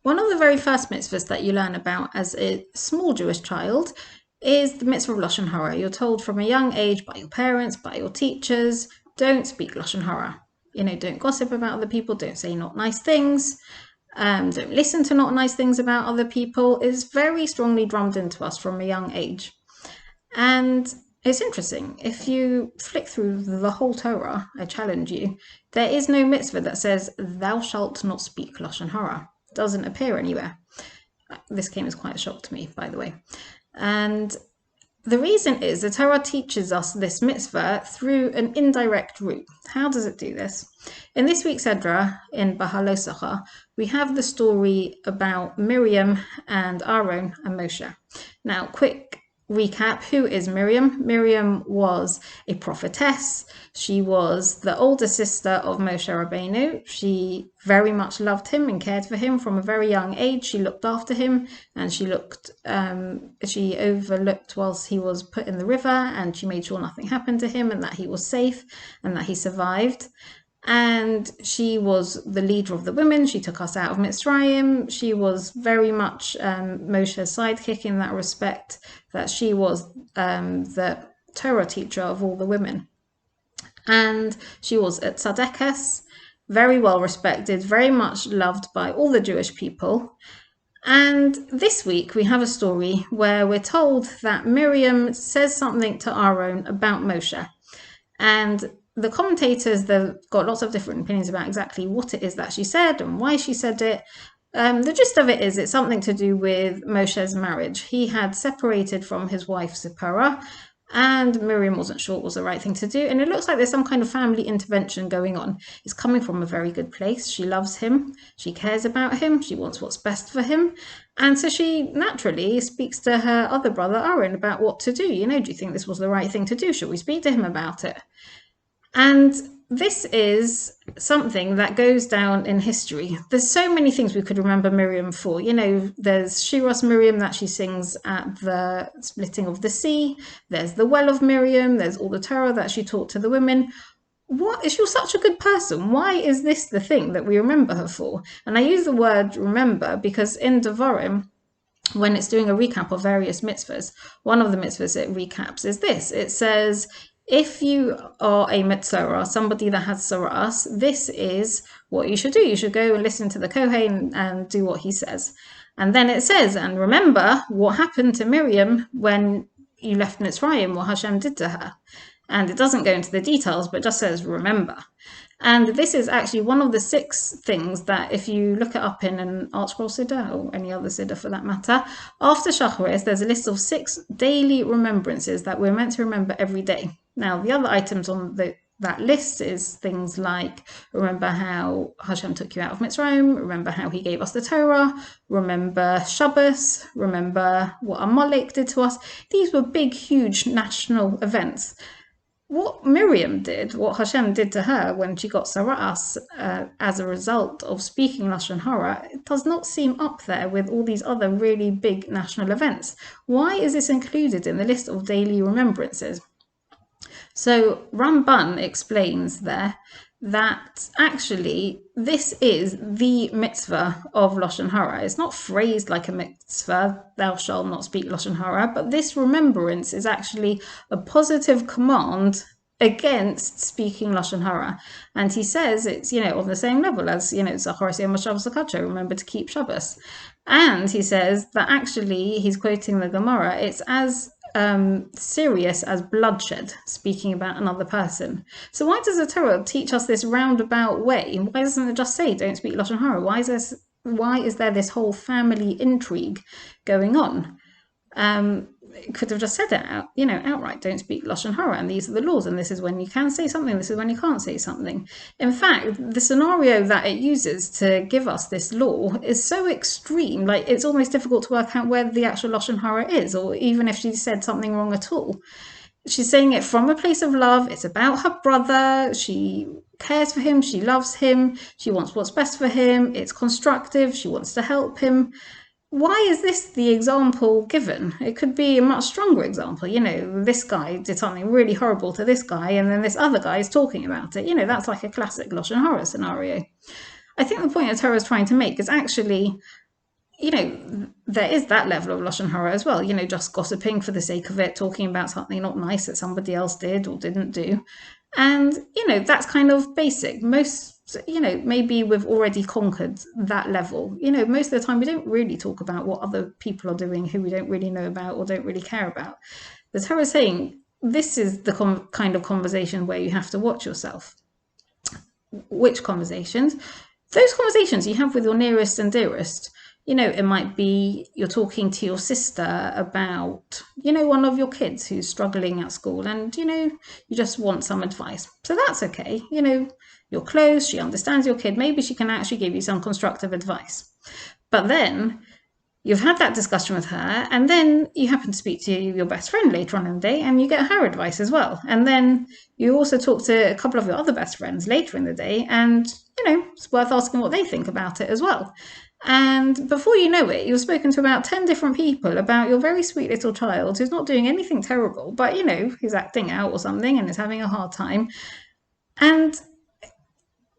One of the very first mitzvahs that you learn about as a small Jewish child is the mitzvah of Lashon Hara. You're told from a young age by your parents, by your teachers, don't speak Lashon Hara. Don't gossip about other people, don't say not nice things, don't listen to not nice things about other people. It's very strongly drummed into us from a young age. And it's interesting, if you flick through the whole Torah, I challenge you, there is no mitzvah that says, thou shalt not speak Lashon Hara. It doesn't appear anywhere. This came as quite a shock to me, by the way. And the reason is the Torah teaches us this mitzvah through an indirect route. How does it do this? In this week's Edra, in Beha'aloscha, we have the story about Miriam and Aaron and Moshe. Now, quick recap, who is Miriam? Miriam was a prophetess. She was the older sister of Moshe Rabbeinu. She very much loved him and cared for him from a very young age. She looked after him, and she overlooked whilst he was put in the river, and she made sure nothing happened to him and that he was safe and that he survived. And she was the leader of the women. She took us out of Mitzrayim. She was very much Moshe's sidekick in that respect, that she was the Torah teacher of all the women. And she was a tzadekes, very well respected, very much loved by all the Jewish people. And this week we have a story where we're told that Miriam says something to Aaron about Moshe. And the commentators, they've got lots of different opinions about exactly what it is that she said and why she said it. The gist of it is it's something to do with Moshe's marriage. He had separated from his wife Zipporah, and Miriam wasn't sure it was the right thing to do. And it looks like there's some kind of family intervention going on. It's coming from a very good place. She loves him. She cares about him. She wants what's best for him. And so she naturally speaks to her other brother, Aaron, about what to do. Do you think this was the right thing to do? Should we speak to him about it? And this is something that goes down in history. There's so many things we could remember Miriam for. There's Shiras Miriam that she sings at the splitting of the sea. There's the well of Miriam. There's all the Torah that she taught to the women. What is she such a good person? Why is this the thing that we remember her for? And I use the word remember because in Devarim, when it's doing a recap of various mitzvahs, one of the mitzvahs it recaps is this. It says, if you are a Metzora, somebody that has Soras, this is what you should do. You should go and listen to the Kohen and do what he says. And then it says, and remember what happened to Miriam when you left Mitzrayim, what Hashem did to her. And it doesn't go into the details, but just says, remember. And this is actually one of the 6 things that if you look it up in an Art Scroll Siddur, or any other Siddur for that matter, after Shacharis, there's a list of 6 daily remembrances that we're meant to remember every day. Now, the other items on that list is things like, remember how Hashem took you out of Mitzrayim, remember how he gave us the Torah, remember Shabbos, remember what Amalek did to us. These were big, huge national events. What Miriam did, what Hashem did to her when she got Saras as a result of speaking Lashon Hara, it does not seem up there with all these other really big national events. Why is this included in the list of daily remembrances? So Ramban explains there that actually this is the mitzvah of Lashon Hara. It's not phrased like a mitzvah, thou shalt not speak Lashon Hara, but this remembrance is actually a positive command against speaking Lashon Hara. And he says it's, on the same level as, Zacharos Yom HaShabbos HaKadosh, remember to keep Shabbos. And he says that actually, he's quoting the Gemara, it's as serious as bloodshed, speaking about another person. So why does the Torah teach us this roundabout way? Why doesn't it just say don't speak Lashon Hara? Why is there this whole family intrigue going on? It could have just said it out, outright, don't speak Lashon Hara, and these are the laws, and this is when you can say something, this is when you can't say something. In fact, the scenario that it uses to give us this law is so extreme, like it's almost difficult to work out where the actual Lashon Hara is, or even if she said something wrong at all. She's saying it from a place of love. It's about her brother. She cares for him. She loves him. She wants what's best for him. It's constructive. She wants to help him. Why is this the example given? It could be a much stronger example. This guy did something really horrible to this guy, and then this other guy is talking about it. That's like a classic Lashon Hara scenario. I think the point that Torah is trying to make is actually there is that level of lashon hara as well. Just gossiping for the sake of it, talking about something not nice that somebody else did or didn't do, and that's kind of basic. Most, maybe we've already conquered that level. Most of the time we don't really talk about what other people are doing who we don't really know about or don't really care about. The Torah is saying this is the kind of conversation where you have to watch yourself. Which conversations? Those conversations you have with your nearest and dearest. It might be you're talking to your sister about, one of your kids who's struggling at school, and, you just want some advice. So that's okay. You're close, she understands your kid. Maybe she can actually give you some constructive advice. But then you've had that discussion with her, and then you happen to speak to your best friend later on in the day, and you get her advice as well. And then you also talk to a couple of your other best friends later in the day, and, it's worth asking what they think about it as well. And before you know it, you've spoken to about 10 different people about your very sweet little child who's not doing anything terrible, but, who's acting out or something and is having a hard time. And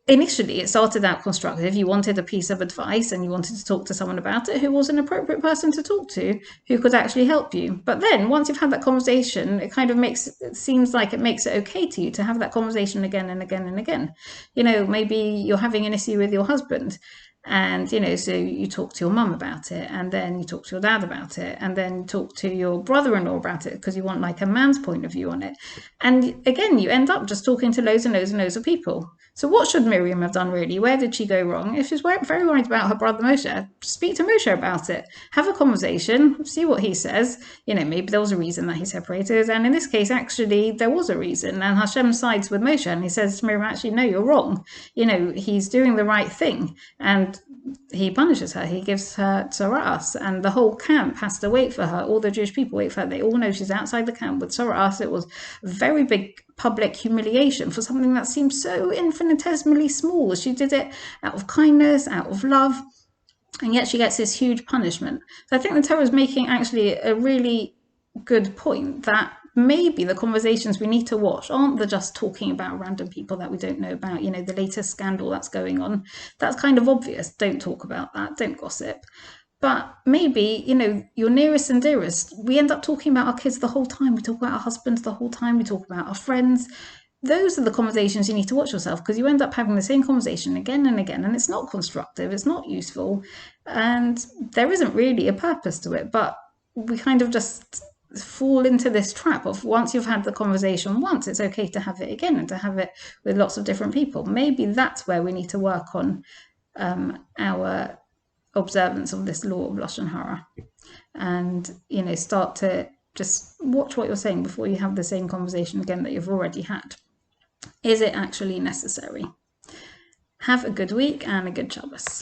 initially it started out constructive. You wanted a piece of advice and you wanted to talk to someone about it who was an appropriate person to talk to, who could actually help you. But then once you've had that conversation, it seems like it makes it okay to you to have that conversation again and again and again. Maybe you're having an issue with your husband, and so you talk to your mum about it, and then you talk to your dad about it, and then you talk to your brother-in-law about it because you want like a man's point of view on it. And again, you end up just talking to loads and loads and loads of people. So what should Miriam have done really? Where did she go wrong? If she's very worried about her brother Moshe, speak to Moshe about it. Have a conversation, see what he says. Maybe there was a reason that he separated. And in this case, actually, there was a reason. And Hashem sides with Moshe and he says to Miriam, actually, no, you're wrong. He's doing the right thing. And he punishes her. He gives her tzaras. And the whole camp has to wait for her. All the Jewish people wait for her. They all know she's outside the camp with tzaras. It was a very big public humiliation for something that seems so infinitesimally small. She did it out of kindness, out of love, and yet she gets this huge punishment. So I think the Torah is making actually a really good point that maybe the conversations we need to watch aren't the just talking about random people that we don't know about, the latest scandal that's going on. That's kind of obvious. Don't talk about that. Don't gossip. But maybe, your nearest and dearest, we end up talking about our kids the whole time. We talk about our husbands the whole time. We talk about our friends. Those are the conversations you need to watch yourself, because you end up having the same conversation again and again, and it's not constructive, it's not useful, and there isn't really a purpose to it. But we kind of just fall into this trap of once you've had the conversation once, it's okay to have it again and to have it with lots of different people. Maybe that's where we need to work on our observance of this law of lashon hara, and start to just watch what you're saying before you have the same conversation again that you've already had. Is it actually necessary? Have a good week and a good Shabbos.